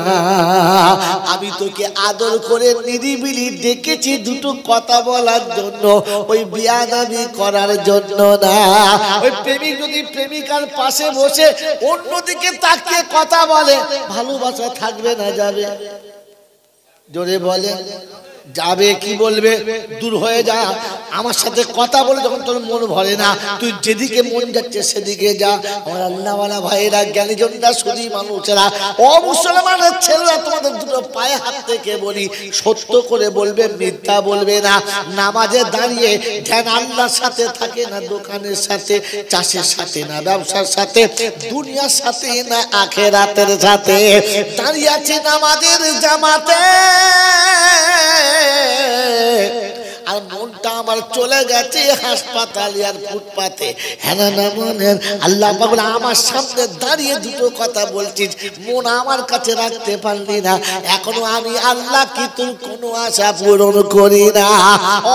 আমি তোকে আদর করে নিরিবিলি ডেকেছি দুটো কথা বলার জন্য, ওই বিয়াদবি করার জন্য না। ওই প্রেমিক যদি প্রেমিকার পাশে বসে অন্যদিকে তাকিয়ে কথা বলে, ভালোবাসা থাকবে না যাবে? জোরে বলে। যাবে। কি বলবে? দূর হয়ে যা, আমার সাথে কথা বলে যখন তোর মন ভরে না, তুই যেদিকে মন যাচ্ছে সেদিকে যা। আমার আল্লাহওয়ালা ভাইরা, জ্ঞানীজনরা, সুধী মানুষেরা, ও মুসলমানের ছেলেরা, তোমাদের দুটো পায়ে হাত থেকে বলি, সত্য করে বলবে, মিথ্যা বলবে না। নামাজে দাঁড়িয়ে ধ্যান আল্লাহর সাথে থাকে না দোকানের সাথে, চাষের সাথে না ব্যবসার সাথে, দুনিয়ার সাথে না আখিরাতের সাথে। দাঁড়িয়ে আছে নামাজের জামাতে, আর মনটা আমার চলে গেছে হাসপাতালে আর ফুটপাতে। হ্যাঁ না মনের আল্লাহ পাগল, আমার সামনে দাঁড়িয়ে দুটো কথা বলছিস, মন আমার কাছে রাখতে পারলি না। এখনো আমি আল্লাহ কি তোর কোনো আশা পূরণ করি না?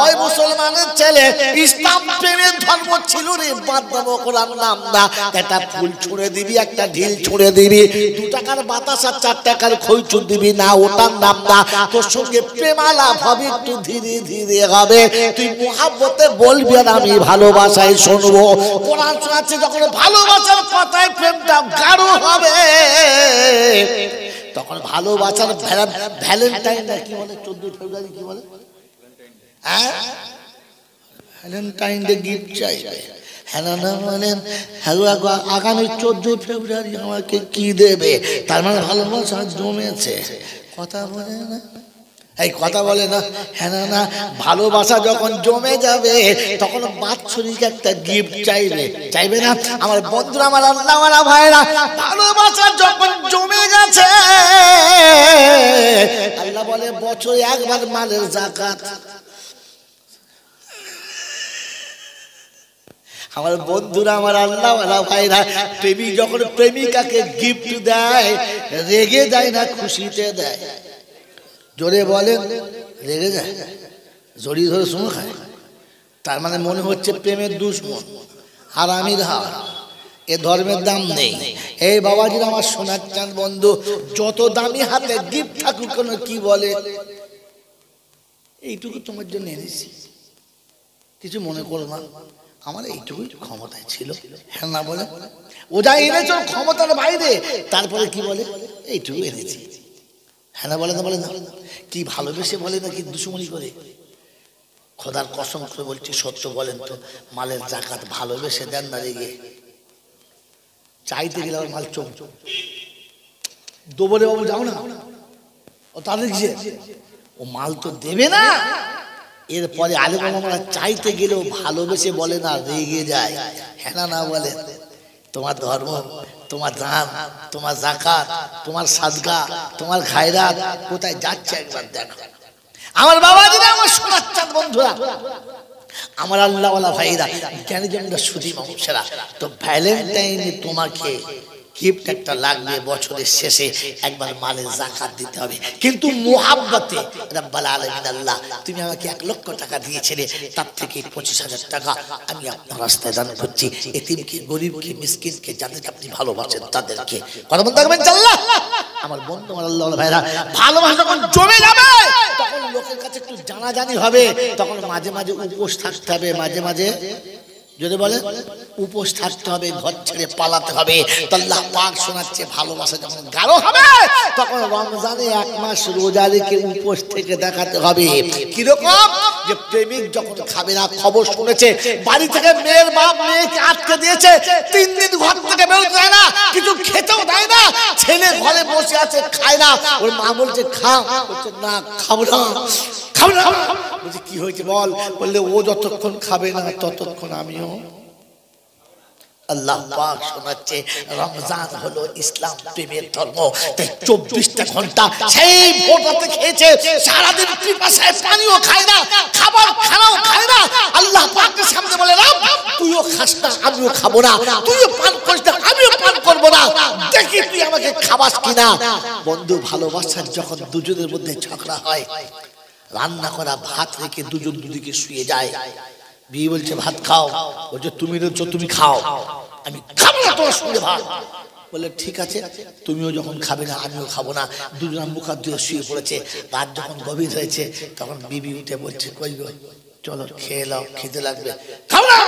ওই মুসলমানের ছেলে, ইসলাম প্রেমের ধর্ম ছিল রে, বাদনাম করার নাম না। একটা ফুল ছুঁড়ে দিবি, একটা ঢিল ছুঁড়ে দিবি, 2 টাকার বাতাস আর 4 টাকার খইচুর দিবি না, ওটার নাম না। তোর সঙ্গে প্রেমালাপ হবে, একটু ধীরে ধীরে হবে। তুই মুহাব্বতে বলবি আর আমি ভালোবাসায় শুনবো। কোরআন শোনাচ্ছে, যখন ভালোবাসার কথায় প্রেমটা গাঢ় হবে, তখন ভালোবাসার ভ্যালেন্টাইন না কি বলে, 14 ফেব্রুয়ারি কি বলে, হ্যাঁ ভ্যালেন্টাইন ডে গিফট চাইবে। হ্যাঁ না বলেন, আগামী 14 ফেব্রুয়ারি আমাকে কি দেবে? তার মানে ভালোবাসা জমেছে। কথা বলে না, এই কথা বলে না। হ্যাঁ না, ভালোবাসা যখন জমে যাবে তখন বাৎসরিক একটা গিফট চাইবে, চাইবে না? আমার বন্ধুরা, আমার আল্লাহওয়ালা ভাইরা, ভালোবাসা যখন জমে গেছে, আল্লাহ বলে বছরে একবার মালের যাকাত। আমার বন্ধুরা, আমার আল্লাহওয়ালা ভাইরা, প্রেমিক যখন প্রেমিকাকে গিফট দেয়, রেগে যায় না, খুশিতে দেয়? জোরে বলেন, রেগে যায়, জড়িয়ে ধরে শুনে খায়। তার মানে মনে হচ্ছে প্রেমের দুশ্মন, হারামির হাত, এ ধর্মের দাম নেই, এই বাবাজিরা আমার সোনার চাঁদ বন্ধু, যত দামি হাতে গিফট থাকুক কেন, কি বলে এইটুকু তোমার জন্য এনেছি, কিছু মনে করো না, আমার এইটুকুই ক্ষমতায় ছিল। হ্যাঁ না বলে, ও যা এনেছ ক্ষমতার বাইরে, তারপরে কি বলে এইটুকু এনেছি। হ্যাঁ না বলে না, বলে না, কি ভালোবেসে বলে না, কি দুশ্মনী করে। খোদার কসম করে বলছি, সত্য বলেন তো, মালের জাকাত ভালোবেসে দেন না রেগে? চাইতে গেলে আবার মাল চোখ দোবরে বাবু যাও না, ও তাদের ও মাল তো দেবে না। এরপরে আলেম ওলামারা চাইতে গেলেও ভালোবেসে বলে না, রেগে যায়। হ্যাঁ না না বলে, তোমার ধর্ম, তোমার দান, তোমার জাকাত, তোমার সাদকা, তোমার খায়রাত কোথায় যাচ্ছে একবার দেখো। আমার বাবাজিরা, আমার সোনার চাঁদ বন্ধুরা, আমার আল্লাহওয়ালা ভাইরা, জ্ঞানী জনরা, সুধী মানুষেরা, তো ভ্যালেন্টাইনে তোমাকে গিফট একটা লাগবে, বছরের শেষে একবার মালের জাকাত দিতে হবে, কিন্তু মুহাব্বতে। রব্বুল আলামিন আল্লাহ, তুমি আমাকে 1 লক্ষ টাকা দিয়েছিলে, তার থেকে 25,000 টাকা আমি আপনার রাস্তায় দান করছি, এতিমকে, গরিবকে, মিসকিনকে, যাদেরকে আপনি ভালোবাসেন তাদেরকে। কথা বলতে থাকবেন আল্লাহ। আমার বন্ধু, আমার আল্লাহওয়ালা ভাইরা, ভালোবাসা যখন জমে যাবে, তখন লোকের কাছে একটু জানাজানি হবে, তখন মাঝে মাঝে উপোস থাকতে হবে, মাঝে মাঝে যদি বলে উপোস থাকতে হবে, ঘর ছেড়ে পালাতে হবে। তো আল্লাহ পাক শোনাচ্ছে, ভালোবাসা যখন গাঢ় হবে, তখন রমজানে 1 মাস রোজা রেখে উপোস থেকে দেখাতে হবে। কিরকম? যে প্রেমিক যখন খাবে না, খবর শুনেছে বাড়ি থেকে মেয়ের বাপ মেয়েকে আটকে দিয়েছে, 3 দিন ঘর থেকে বেরোতে দেয় না, কিছু খেতেও দেয় না, ছেলে ঘরে বসে আছে, খায় না, ওর মা বলছে খা, বলছে না খাবো না, খাবো না। বলছে কি হয়েছে বল, বললে ও যতক্ষণ খাবে না ততক্ষণ আমিও। আল্লাহ পাক শোনাচ্ছে, রমজান হলো ইসলাম প্রেমের ধর্ম। তাই 24টা ঘন্টা সেই ভোররাতে খেয়েছে, সারাদিন পিপাসায় পানিও খায় না, খাবার খানাও খায় না। আল্লাহ পাকের সামনে বলে, রব তুইও খাস না, আমিও খাবো না, তুইও পান করিস না, আমিও পান করবো না, দেখি তুই আমাকে খাবাস কিনা। বন্ধু, ভালোবাসার যখন দুজনের মধ্যে ঝগড়া হয়, রান্না করা ভাত রেখে দুজন দুদিকে শুয়ে যায়, বিয়ে বলছে ভাত খাও, বলছে তুমি রয়েছো তুমি খাও, আমি খাবো না তোমার সঙ্গে ভাত। বলে ঠিক আছে, তুমিও যখন খাবে না আমিও খাবো না। দুজন মুখ হাত ধুয়ে শুয়ে পড়েছে। রাত যখন গভীর হয়েছে, তখন বিবি উঠে বলছে কই গো, চলো খেয়ে নাও, খেতে লাগবে। খাবো না,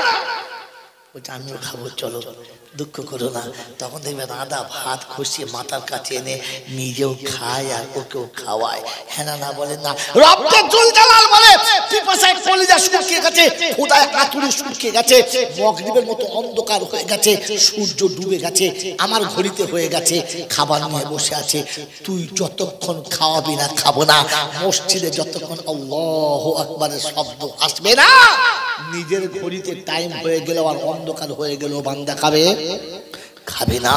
বলছে আমিও খাবো, চলো। দুঃখ করো না, তখন দেখবেন আদা ভাত খসিয়ে মাথার কাছে এনে নিজেও খায় আর ওকেও খাওয়ায়। হ্যাঁ না বলেন না? রব্বুল জুল জালাল বলে, পিপাসায় কলিজা শুকিয়ে গেছে, খোদায় আতুরে শুকিয়ে গেছে, মাগরিবের মতো অন্ধকার হয়ে গেছে, সূর্য ডুবে গেছে, আমার ঘড়িতে হয়ে গেছে, খাবার নিয়ে বসে আছে, তুই যতক্ষণ খাওয়াবি না খাবো না। মসজিদে যতক্ষণ আল্লাহু আকবারের শব্দ আসবে না, নিজের ঘড়িতে টাইম হয়ে গেল আর অন্ধকার হয়ে গেল, বান্দা খাবে খাবে না।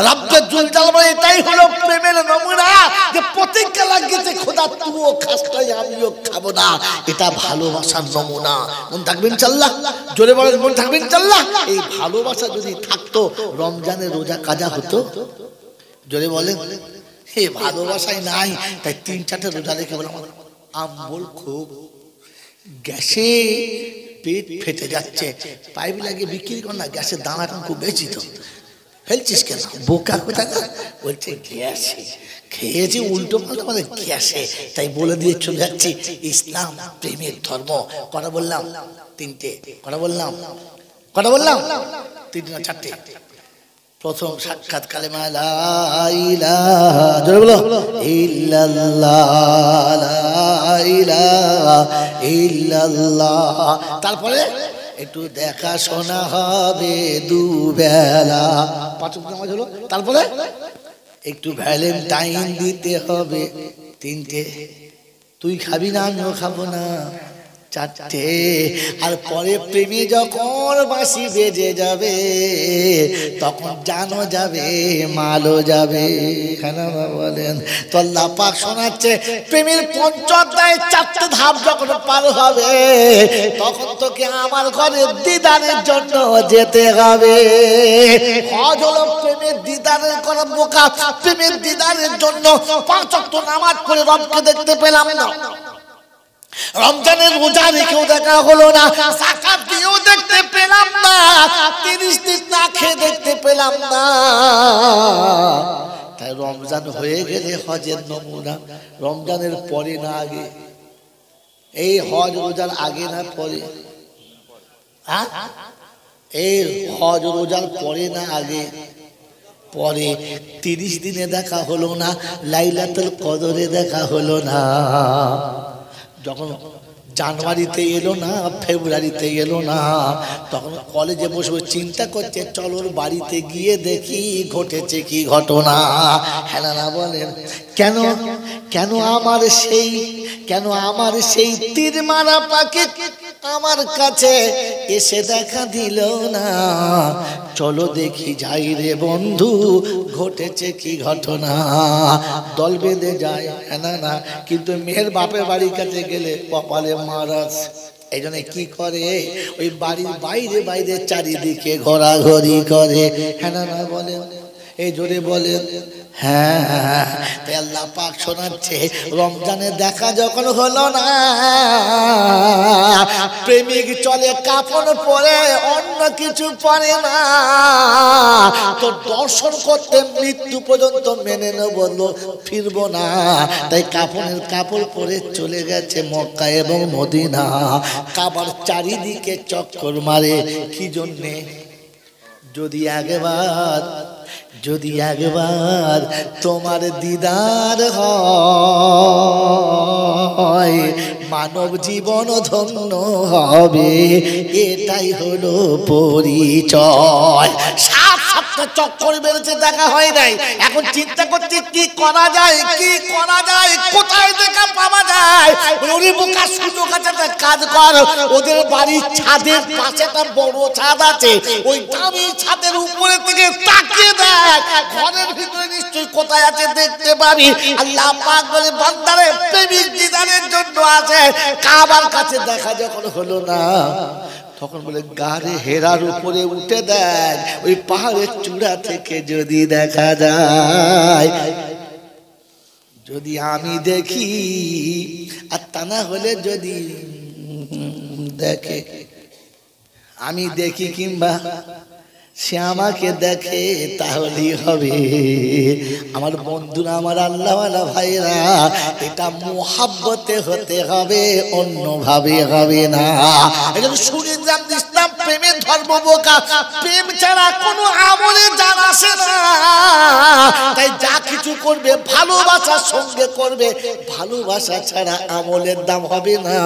রব্বুল জুল জালাল বলে, এটাই হলো প্রেমের নমুনা, যে প্রতিজ্ঞা লাগিয়েছে খোদা তুইও খাস না আমিও খাবো না। এটা ভালোবাসার নমুনা। মন থাকবে ইনশাআল্লাহ? জোরে বলেন মন থাকবে ইনশাআল্লাহ? এই ভালোবাসা যদি থাকতো, রমজানের রোজা কাজা হতো? জোরে বলেন। এই ভালোবাসাই নাই, তাই 3-4টে রোজা রেখে বলে আমার আম্বল খুব গ্যাসে পেট ফেটে যাচ্ছে, পাইপ লাগিয়ে বিক্রি কর না, গ্যাসের দানাটা খুব বেশি, তো ফেলছিস কেন? বোকা কোথা? বলছে গ্যাসে খেয়েছি, উল্টো পাল্টা বলে গ্যাসে, তাই বলে দিয়ে চলে যাচ্ছি ইসলাম প্রেমের ধর্ম। কটা বললাম? 3টে। কটা বললাম? 3 না 4টে। প্রথম সাক্ষাৎ কালেমা লা ইলাহা, জোরে বলো, ইল্লাল্লাহ, লা ইলাহা ইল্লাল্লাহ। তারপরে একটু দেখাশোনা হবে দুবেলা, 5 ওয়াক্ত নামাজ হলো। তারপরে একটু ভ্যালেন্টাইন দিতে হবে, 3টে। তুই খাবি না আমিও খাবো না, 4টে। আর পরে প্রেমী যখন বাঁশি বেজে যাবে, তখন জানো যাবে, মালও যাবে। বলেন তো আল্লাহ পাক শোনাচ্ছে, প্রেমের 5 অধ্যায় 4টে ধাপ যখন পার হবে, তখন তোকে আমার ঘরে দিদারের জন্য যেতে হবে। হজ হলো প্রেমের দিদারের করা বোকা, প্রেমের দিদারের জন্য 5 ওয়াক্ত নামাজ পড়ে রবকে দেখতে পেলাম না, রমজানের রোজা রেখেও দেখা হলো না, যাকাত দিয়েও খেয়েও দেখতে পেলাম না, 30 দিন না খেয়ে দেখতে পেলাম না। তাই রমজান হয়ে গেলে হজের নমুনা, রমজানের পরে না আগে? এই হজ রোজার আগে না পরে? এই হজ রোজার পরে না আগে? পরে। 30 দিনে দেখা হলো না, লাইলাতুল কদরে দেখা হলো না। যখন জানুয়ারিতে এলো না, ফেব্রুয়ারিতে এলো না, তখন কলেজে বসে চিন্তা করছে চলো বাড়িতে গিয়ে দেখি ঘটেছে কি ঘটনা। হ্যাঁ না বলেন? কেন কেন আমার সেই তীর মারা পাখি আমার কাছে এসে দেখা দিল না? চলো দেখি যাই রে বন্ধু, ঘটেছে কি ঘটনা। দল বেঁধে যায়, হ্যাঁ না? কিন্তু মেয়ের বাপের বাড়ির কাছে গেলে কপালে মারাস। এই জন্য কি করে, ওই বাড়ির বাইরে বাইরে চারিদিকে ঘোরাঘুরি করে। হ্যাঁ না বলেন? এই জোরে বলেন। হ্যাঁ, তাই আল্লাহ পাক শোনাচ্ছে, রমজানে দেখা যখন হলো না, প্রেমিক চলে কাফন পরে, অন্য কিছু পরে না। তো দর্শন করতে মৃত্যু পর্যন্ত মেনে নেব, ফিরবো না। তাই কাফনের কাপড় পরে চলে গেছে মক্কা এবং মদিনা। কাবার চারিদিকে চক্কর মারে, কি জন্যে? যদি একবার তোমার দিদার হয়, মানব জীবন ধন্য হবে, এটাই হলো পরিচয়। চক্কর বেড়েছে, দেখা হয় নাই। এখন চিন্তা করছি কি করা যায়, কোথায় দেখা পাওয়া যায়। কাজ কর, ওদের বাড়ির ছাদের পাশে একটা বড় ছাদ আছে, ওই দামি ছাদের উপরে থেকে তাকিয়ে দেখ, ঘরের ভিতরে নিশ্চয়ই কোথায় আছে দেখতে পাবি। আল্লাহ পাক বলে, বান্দারে প্রেমিক দিদারের জন্য আছে। কাবার কাছে দেখা যখন হলো না, তখন বলে গাড়ি হেরার উপরে উঠে দেখ, ওই পাহাড়ের চূড়া থেকে যদি দেখা যায়, যদি আমি দেখি, আর তা না হলে যদি দেখে, আমি দেখি কিংবা সে আমাকে দেখে, তাহলেই হবে। আমার বন্ধুরা, আমার আল্লাহওয়ালা ভাইরা, এটা মুহাব্বতে হতে হবে, অন্যভাবে হবে না। এজন্য সুনিজাম ইসলাম প্রেমের ধর্ম বোকা, প্রেম ছাড়া কোনো আমলে জান আসে না। তাই যা কিছু করবে ভালোবাসার সঙ্গে করবে, ভালোবাসা ছাড়া আমলের দাম হবে না।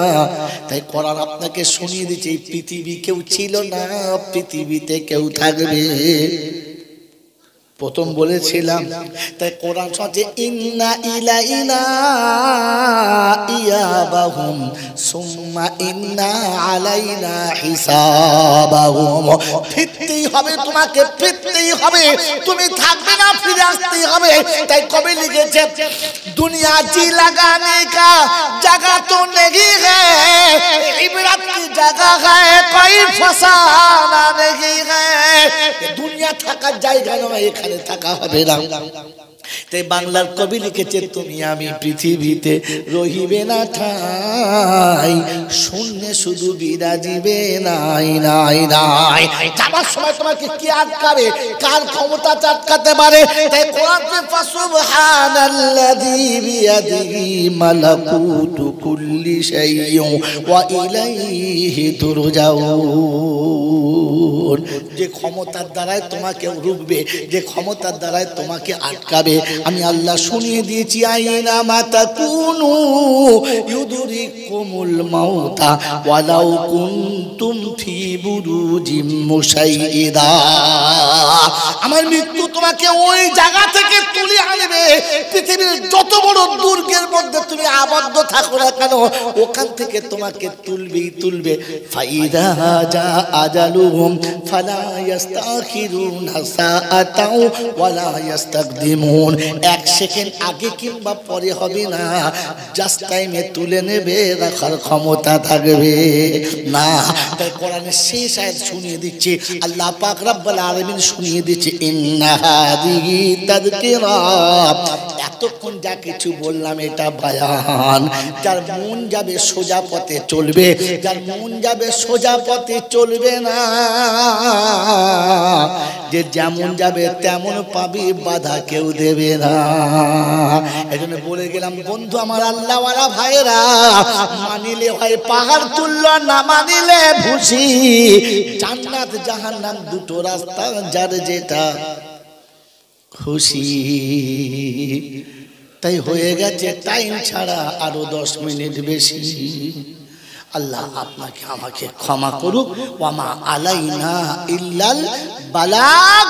তাই কোরআন আপনাকে শুনিয়ে দিচ্ছে, এই পৃথিবী কেউ ছিল না, পৃথিবীতে কেউ থাকবে। প্রথম বলেছিলাম, তাই কোরআন সাথে ইন্না ইলাইনা ইয়াবাহুম সুম্মা ইন্না আলাইনা হিসাবাহুম। ফিরতেই হবে তোমাকে, ফিরতেই হবে, তুমি থাকবে না, ফিরে আসতেই হবে। তাই কবি লিখেছে, দুনিয়া জি লাগানে কা জায়গা তো নেই है, इबरत की जगह है, कोई फसाना नहीं है। দুনিয়া থাকার জায়গা নয়, এখানে থাকা হবে না। তাই বাংলার কবি লিখেছে, তুমি আমি পৃথিবীতে রহিবে না ঠাই, শূন্য শুধু বিরাজিবে নাই নাই নাই। যাবার সময় তোমাকে কি আটকাবে, কার ক্ষমতা আটকাতে পারে? তাই কোরআনে ফাসুবহানাল্লাযী বিয়াদিহি মালাকুতু কুল্লি শাইইন ওয়া ইলাইহি তুরজাউন। যে ক্ষমতার দ্বারাই তোমাকে রুখবে, যে ক্ষমতার দ্বারাই তোমাকে আটকাবে, আমি আল্লাহ শুনিয়ে দিয়েছি, আইনা মাতা কুনু ইউদরিকুমুল মাউতা ওয়ালাউ কুনতুম ফি বুরুজিম মুশাইয়্যিদা। আমার মৃত্যু তোমাকে ওই জায়গা থেকে তুলে আনবে, পৃথিবীর যত বড় দুর্গের মধ্যে তুমি আবদ্ধ থাকো না কেন, ওখান থেকে তোমাকে তুলবে। ফাইদা জা আজালুহুম ফালা ইস্তাখিরুনা সাআতাও ওয়ালা ইস্তাকদিমুন। এক সেকেন্ড আগে কিংবা পরে হবে না, জাস্ট টাইমে তুলে নেবে, রাখার ক্ষমতা থাকবে না। তাই কোরআনের শেষ আয়াত শুনিয়ে দিচ্ছে, আল্লাহ পাক রব্বুল আলামিন শুনিয়ে দিচ্ছে, ইন্না হাযিহি তাযকিরা। এত এতক্ষণ যা কিছু বললাম এটা বায়ান। যার মন যাবে সোজা পথে চলবে, যার মন যাবে সোজা পথে চলবে না, যে যেমন যাবে তেমন পাবি, বাধা কেউ দেবে না। এই জন্য বলে গেলাম বন্ধু আমার আল্লাহওয়ালা ভাইরা, মানিলে হয় পাহাড় তুলল, না মানিলে ভুসি। জান্নাত জাহান্নাম দুটো রাস্তা, যার যেটা খুশি। তাই হয়ে গেছে টাইম ছাড়া আরো 10 মিনিট বেশি। আল্লাহ আপনাকে আমাকে ক্ষমা করুক। ওয়ামা আলাইনা ইল্লাল বালাগ।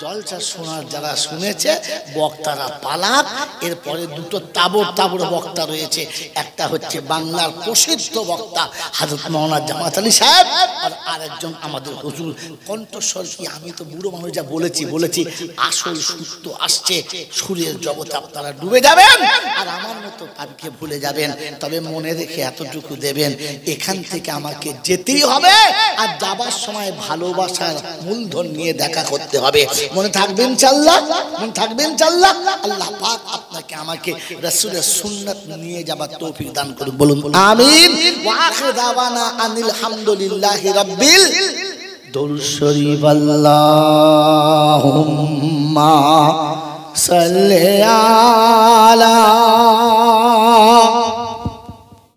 জলসা শোনার যারা শুনেছে বক্তারা পালাক। এরপরে দুটো তাবড় তাবড় বক্তা রয়েছে, একটা হচ্ছে বাংলার প্রসিদ্ধ বক্তা হযরত মাওলানা জামাত আলী সাহেব, আর আরেকজন আমাদের হুজুর। কণ্ঠস্বর কি আমি তো বুড়ো মানুষ, যা বলেছি আসল সুস্থ আসছে। সুরের জগতে আপনারা ডুবে যাবেন আর আমার মতো পাপিকে ভুলে যাবেন। তবে মনে রেখে এতটুকু দেবেন, এখান থেকে আমাকে যেতেই হবে, আর যাবার সময় ভালোবাসার মূলধন নিয়ে দেখা করতে হবে। মনে থাকবেন ইনশাআল্লাহ, মনে থাকবেন ইনশাআল্লাহ। আল্লাহ পাক আপনাকে আমাকে রাসূলের সুন্নাত নিয়ে যাবার তৌফিক দান করুন, বলুন আমিন। ওয়া আখির দাওয়ানা আনিল হামদুলিল্লাহি রাব্বিল। দুরূদ শরীফ। আল্লাহুম্মা সাল্লি আলা